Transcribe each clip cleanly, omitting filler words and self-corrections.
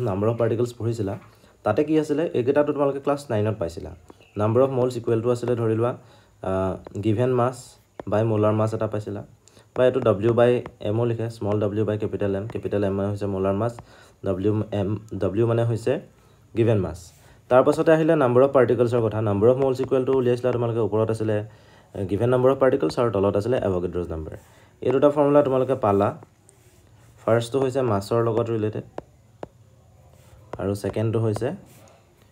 number of particles পঢ়িছিলা তাতে কি আছিলে এইকেইটাটো তোমালোকে ক্লাছ 9ত পাইছিলা নাম্বাৰ অফ মোলছ ইকুৱেল টু আছিলে ধৰি লোৱা গিভেন মাছ বাই মোলাৰ মাছ এটা পাইছিলা বা এইটো w বাই m ও লিখে স্মল w বাই কেপিটেল m মানে হৈছে মোলাৰ মাছ w মানে হৈছে গিভেন মাছ তাৰ পাছতে আহিলে নাম্বাৰ অফ পাৰ্টিকলছৰ কথা নাম্বাৰ অফ মোলছ ইকুৱেল টু উলিয়াইছিলা তোমালোকে ওপৰত আছিলে গিভেন নাম্বাৰ অফ পাৰ্টিকলছ আৰু তলত আছিলে এভোগাড্ৰছ নাম্বাৰ এই দুটা ফৰ্মুলা তোমালোকে পালা ফাৰ্ষ্টটো হৈছে মাছৰ লগত ৰিলেটেড আৰু সেকেন্ডটো হৈছে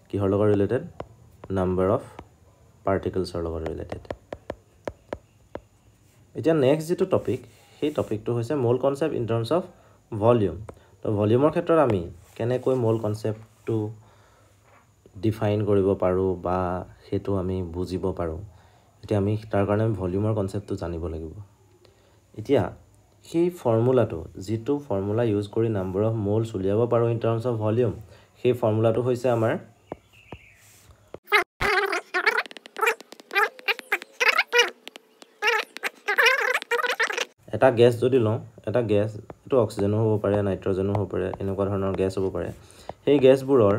কিহৰ লগত ৰিলেটেড নাম্বাৰ অফ পাৰ্টিকলছৰ লগত ৰিলেটেড এতিয়া নেক্সট যেটো টপিক সেই টপিকটো হৈছে মোল concept in terms of volume তো ভলিউমৰ ক্ষেত্ৰত আমি কেনেকৈ মোল কনসেপ্টটো ডিফাইন কৰিব পাৰো বা হেতু আমি বুজিব পাৰো এতিয়া আমি তাৰ কাৰণে ভলিউমৰ কনসেপ্টটো জানিব লাগিব এতিয়া সেই ফৰ্মুলাটো যেটো ফৰ্মুলা ইউজ কৰি নাম্বাৰ অফ মোলছ উলিয়াব পাৰো ইন টাৰ্মছ অফ ভলিউম সেই ফৰ্মুলাটো হৈছে আমাৰ এটা গ্যাস যদি লওঁ এটা গ্যাস এটো অক্সিজেনো হ'ব পাৰে নাইট্ৰজেনো হ'ব পাৰে এনেকুৱা ধৰণৰ গ্যাস হ'ব পাৰে সেই গ্যাসবোৰৰ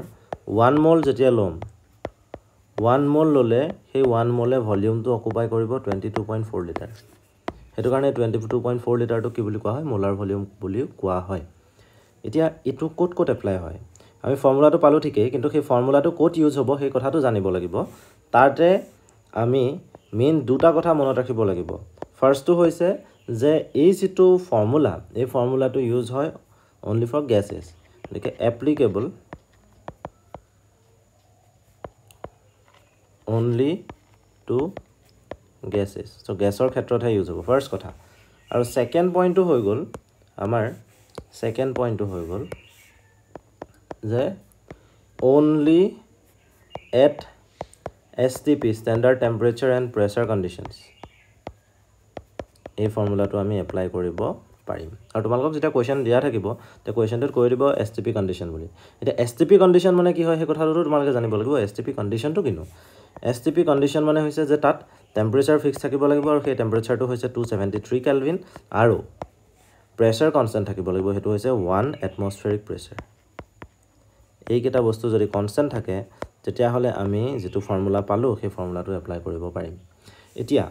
1 মোল যেতিয়া লম 1 মোল ললে সেই 1 মোলে ভলিউমটো অকুপাই কৰিব 22.4 লিটাৰ হেতু কাৰণে 22.4 লিটাৰটো কি বুলি কোৱা হয় মোলাৰ ভলিউম বুলি কোৱা হয় এতিয়া এটো কোট এপ্লাই হয় আমি ফৰ্মুলাটো পালো ঠিকই কিন্তু সেই ফৰ্মুলাটো কোট ইউজ হ'ব সেই কথাটো জানিব লাগিব তাতে আমি মেইন দুটা কথা মনত ৰাখিব লাগিব ফাৰ্ষ্টটো হৈছে যে এই যেটো ফৰ্মুলা এই ফৰ্মুলাটো ইউজ হয় only for gases like applicable only to gases so gasৰ ক্ষেত্ৰতহে ইউজ হ'ব ফাৰ্ষ্ট কথা আৰু সেকেন্ড পইণ্টটো হৈ গল আমাৰ সেকেন্ড পইণ্টটো হৈ গল যে only at STP standard temperature and pressure conditions এই ফৰ্মুলাটো আমি এপ্লাই কৰিব পাৰিম আৰু তোমালোকক যেটা কোৱেশ্চন দিয়া থাকিব তে কোৱেশ্চনটোত কৈ দিব STP কন্ডিশন বুলি এটা STP কন্ডিশন মানে কি হয় হে কথাটো তোমালোকে জানিব লাগিব STP কন্ডিশনটো কিনো STP কন্ডিশন মানে হৈছে যে তাত টেম্পাৰেচাৰ ফিক্স থাকিব লাগিব আৰু সেই টেম্পাৰেচাৰটো হৈছে 273 কেলভিন আৰু প্ৰেছাৰ কনস্ট্যান্ট থাকিব লাগিব হেতু হৈছে 1 এটমস্ফেৰিক প্ৰেছাৰ এই কেটা বস্তু যদি কনস্ট্যান্ট থাকে তেতিয়া হলে আমি যেটো ফৰ্মুলা পালো সেই ফৰ্মুলাটো এপ্লাই কৰিব পাৰিম এতিয়া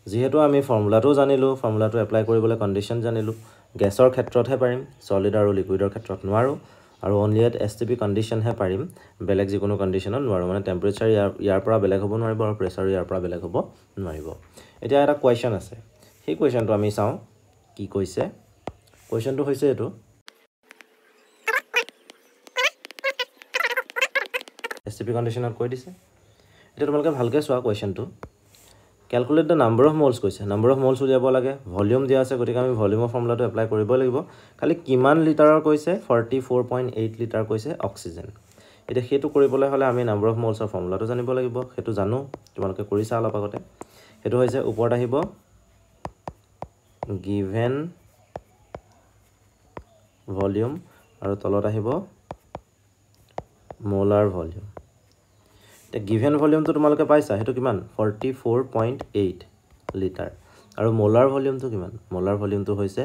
যেহেতু আমি ফৰ্মুলাটো জানিলো ফৰ্মুলাটো এপ্লাই কৰিবলৈ কন্ডিশন জানিলো গ্যাসৰ ক্ষেত্ৰতহে পাৰিম সলিড আৰু লিকুইডৰ ক্ষেত্ৰত নোৱাৰো আৰু only at STP কন্ডিশন হে পাৰিম বেলেগ যিকোনো কন্ডিশনত নোৱাৰো মানে টেম্পাৰেচাৰ ইয়াৰ পৰা বেলেগ হ'ব নোৱাৰিব আৰু প্ৰেছাৰ ইয়াৰ পৰা বেলেগ হ'ব নোৱাৰিব এতিয়া এটা কোৱেশ্চন আছে সেই কোৱেশ্চনটো আমি চাও কি কৈছে কোৱেশ্চনটো হৈছে এটো STP কন্ডিশনত কৈ দিছে এটা তোমালোকে ভালকে চোৱা কোৱেশ্চনটো ক্যালকুলেট দ্য নাম্বাৰ অফ মোলছ কৈছে নাম্বাৰ অফ মোলছ উলিয়াব লাগে ভলিউম দিয়া আছে গতিকে আমি ভলিউমৰ ফৰ্মুলাটো এপ্লাই কৰিব লাগিব খালি কিমান লিটাৰৰ কৈছে 44.8 লিটাৰ কৈছে অক্সিজেন এটা হেতু কৰিবলৈ হলে আমি নাম্বাৰ অফ মোলছৰ ফৰ্মুলাটো জানিব লাগিব হেতু জানো তোমালোকে কৰিছা অলপ আগতে হেতু হৈছে ওপৰত আহিব গিভেন ভলিউম আৰু তলত আহিব molar volume The given volume to তোমালোকে পাইছা হেতু কিমান 44.8 লিটাৰ আৰু মোলাৰ ভলিউম তো কিমান মোলাৰ ভলিউম তো হৈছে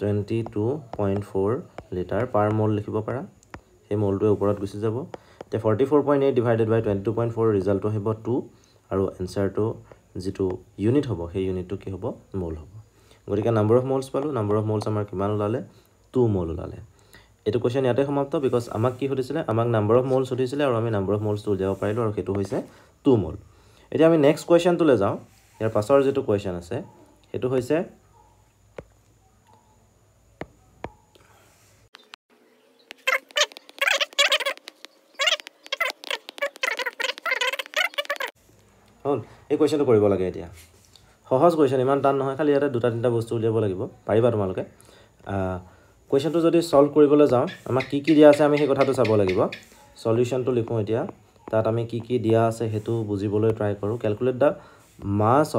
22.4 লিটাৰ পাৰ মোল লিখিব পাৰা সেই মোলটো ওপৰত গুছি যাব তে 44.8 ডিভাইডেড বাই 22.4 ৰিজাল্টটো হ'ব 2 আৰু এনসাৰটো যেটো ইউনিট হ'ব সেই ইউনিটটো কি হ'ব মোল হ'ব গতিকে নাম্বাৰ অফ মোলছ পালো নাম্বাৰ অফ মোলছ আমাৰ কিমান ওলালে 2 মোল ওলালে এটো কোৱেশ্চন ইয়াতে সমাপ্ত বিকজ আমাক কি হদিছিলে আমাক নাম্বাৰ অফ মোলছ হদিছিলে আৰু আমি নাম্বাৰ অফ মোলছ তো উলিয়াব পাৰিলো আৰু হেতু হৈছে 2 মোল এতিয়া আমি নেক্সট কোৱেশ্চন তুলে যাও ইয়াৰ পাছৰ যেটো কোৱেশ্চন আছে হেতু হৈছে হল এই কোৱেশ্চনটো কৰিব লাগে এতিয়া সহজ কোৱেশ্চন ইমান টান নহয় খালি ইয়াতে দুটা তিনটা বস্তু উলিয়াব লাগিব পাৰিবা তোমালোকে কোৱেশ্চনটো যদি সলভ কৰিবলৈ যাও আমাক কি দিয়া আছে আমি সেই কথাটো চাব লাগিব সলিউশনটো লিখো এতিয়া তাত আমি কি দিয়া আছে হেতু বুজিবলৈ ট্ৰাই কৰো calculate da mass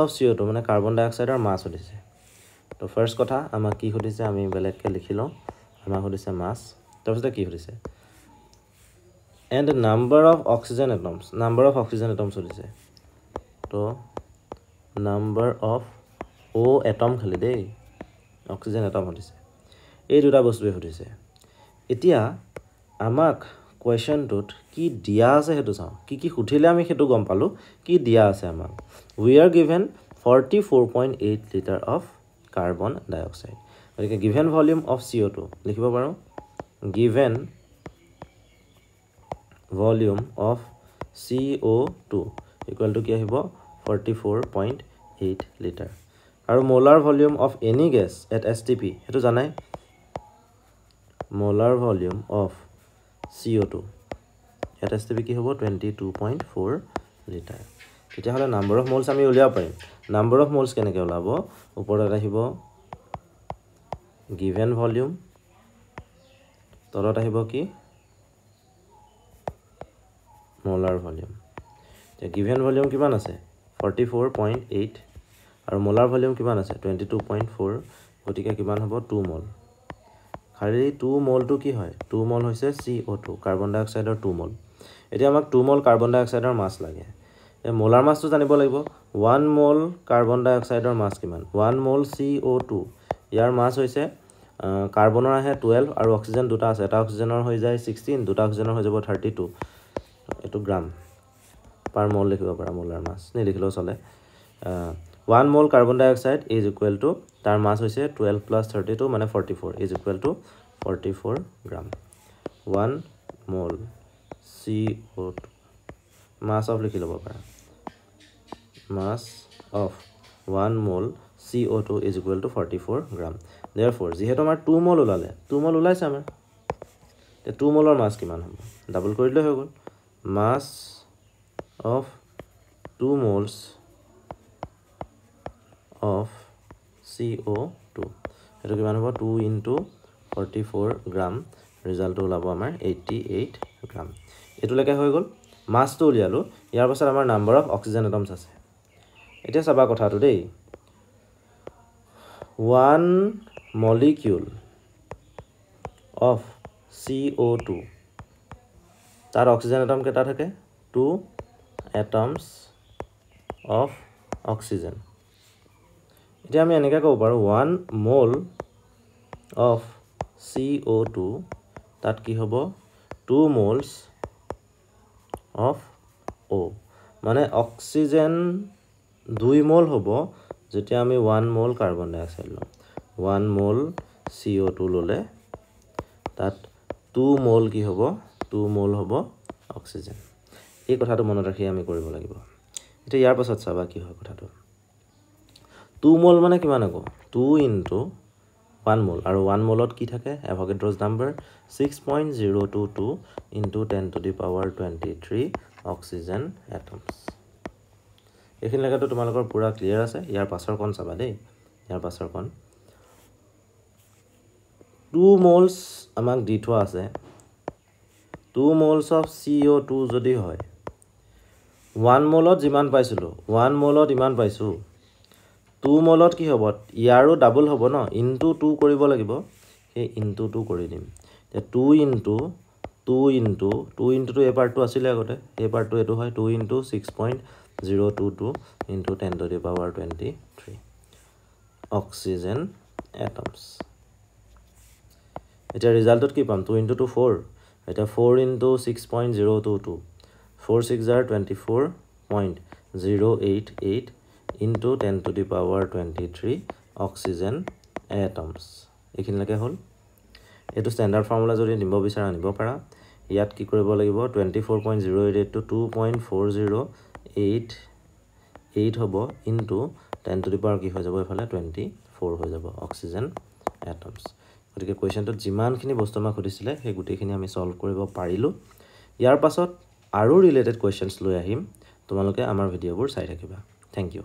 of CO2 মানে কাৰ্বন ডাই অক্সাইডৰ মাস হদিছে তো ফাৰ্স্ট কথা আমাক কি হদিছে আমি বেলেগকে লিখিলো আমাক হদিছে মাস তাৰপিছত কি হদিছে and number of oxygen atoms হদিছে তো number of O এটম খালি দেই অক্সিজেন এটম সুধিছে এই দুটা বস্তুৱে সুধিছে এতিয়া আমাক কোৱেশ্চনটোত কি দিয়া আছে হেতু চাও কি সুধিলে আমি হেতু গম পালো কি দিয়া আছে আমাক we are given 44.8 liter of carbon dioxide গতিকে given volume of CO2 লিখিব পাৰো given volume of CO2 equal to কি আহিব 44.8 liter আৰু molar volume of any gas at STP হেতু জানাই molar volume of CO2 at STP কি হ'ব 22.4 liter তেতিয়া হলে number of moles আমি উলিয়াব পাৰিম number of moles কেনেকৈ ওলাব ওপৰত আহিব given volume তলত আহিব কি molar volume তে given volume কিমান আছে 44.8 আৰু molar volume কিমান আছে 22.4 গতিকে কিমান হ'ব 2 mol খালি 2 mol টু কি হয় 2 mol হৈছে CO2 কাৰ্বন ডাই অক্সাইডৰ 2 mol এতিয়া আমাক 2 mol কাৰ্বন ডাই অক্সাইডৰ মাছ লাগে এই মোলাৰ মাছটো জানিব লাগিব 1 mol কাৰ্বন ডাই অক্সাইডৰ মাছ কিমান 1 mol CO2 ইয়াৰ মাছ হৈছে কাৰ্বনৰ আহে 12 আৰু অক্সিজেন দুটা আছে এটা অক্সিজেনৰ হৈ যায় 16 দুটা অক্সিজেনৰ হৈ যাব 32 এটো গ্ৰাম পাৰ মল লিখিব পাৰা মোলাৰ মাছ নে লিখিলেও চলে 1 mol carbon dioxide is equal to তাৰ মাছ হৈছে 12 plus 32 মানে 44 is equal to 44 gram 1 mol CO2 mass of লিখি ল'ব পাৰা mass of 1 mol CO2 is equal to 44 gram therefore যেহেতু আমাৰ 2 mol ওলালে 2 mol ওলাইছে আমাৰ তে 2 molar mass কিমান হ'ব ডাবল কৰিলে হৈ গ'ল mass of 2 moles of CO2 এটো কিমান হ'ব 2 into 44 gram result ওলাব আমাৰ 88 gram এটো লেকে হৈ গ'ল mass তো উলিয়ালো ইয়াৰ পাছত আমাৰ number of oxygen atoms আছে এতিয়া সবা কথাটো দেই 1 molecule of CO2 তাৰ oxygen atom কেটা থাকে 2 atoms of oxygen এতিয়া আমি এনেকা ক'ব পাৰো 1 mole of CO2 তাত কি হ'ব 2 moles of O মানে oxygen 2 mol হ'ব যেতিয়া আমি 1 mol কাৰ্বন ডাই অক্সাইড লম 1 mol CO2 ললে তাত 2 mol কি হ'ব 2 mol হ'ব অক্সিজেন এই কথাটো মনত ৰাখি আমি কৰিব লাগিব এটা ইয়াৰ পাছত চাবা কি হয় কথাটো 2 mol মানে কিমান হ'ব 2 into 1 mol আৰু 1 molত কি থাকে এভোগাড্ৰোছ number 6.022 into 10 to the power 23 oxygen atoms এইখিনি লাগাটো তোমালোকৰ পুৰা ক্লিয়াৰ আছে ইয়াৰ পাছৰ কোন চাবা দেই ইয়াৰ পাছৰ কোন 2 moles আমাক দি থোৱা আছে 2 moles of CO2 যদি হয় 1 molত যিমান পাইছিলো 1 molত ইমান পাইছো 2 molত কি হ'ব ইয়াৰো ডাবল হ'ব ন ইনটু 2 কৰিব লাগিব হে ইনটু 2 কৰি দিম তে 2 into 2 to এই পাৰ্টটো আছিল আগতে এই পাৰ্টটো এটো হয় 2 into 6.022 into 10 to the power 23 oxygen atoms এটা ৰিজাল্টত কি পাম 2 into 2 4 এটা 4 into 6.022 4 6 are 24.088 into 10 to the power 23 oxygen atoms এইখিনি লাগে হল এটো স্ট্যান্ডার্ড ফর্মুলা যদি নিব বিচাৰা নিব পাৰা ইয়াত কি কৰিব লাগিব 24.088 to 2.408 হ'ব into 10 to the power কি হৈ যাব এফালে 24 হৈ যাব অক্সিজেন এটমস গতিকে কোৱেশ্চনটো যিমানখিনি বস্তু আমাক সুধিছিলে সেই গুটেখিনি আমি সলভ কৰিব পাৰিলো ইয়াৰ পাছত আৰু ৰিলেটেড কোৱেশ্চনস লৈ আহিম তোমালোকে আমাৰ ভিডিঅবোৰ চাই থাকিবা থ্যাংক ইউ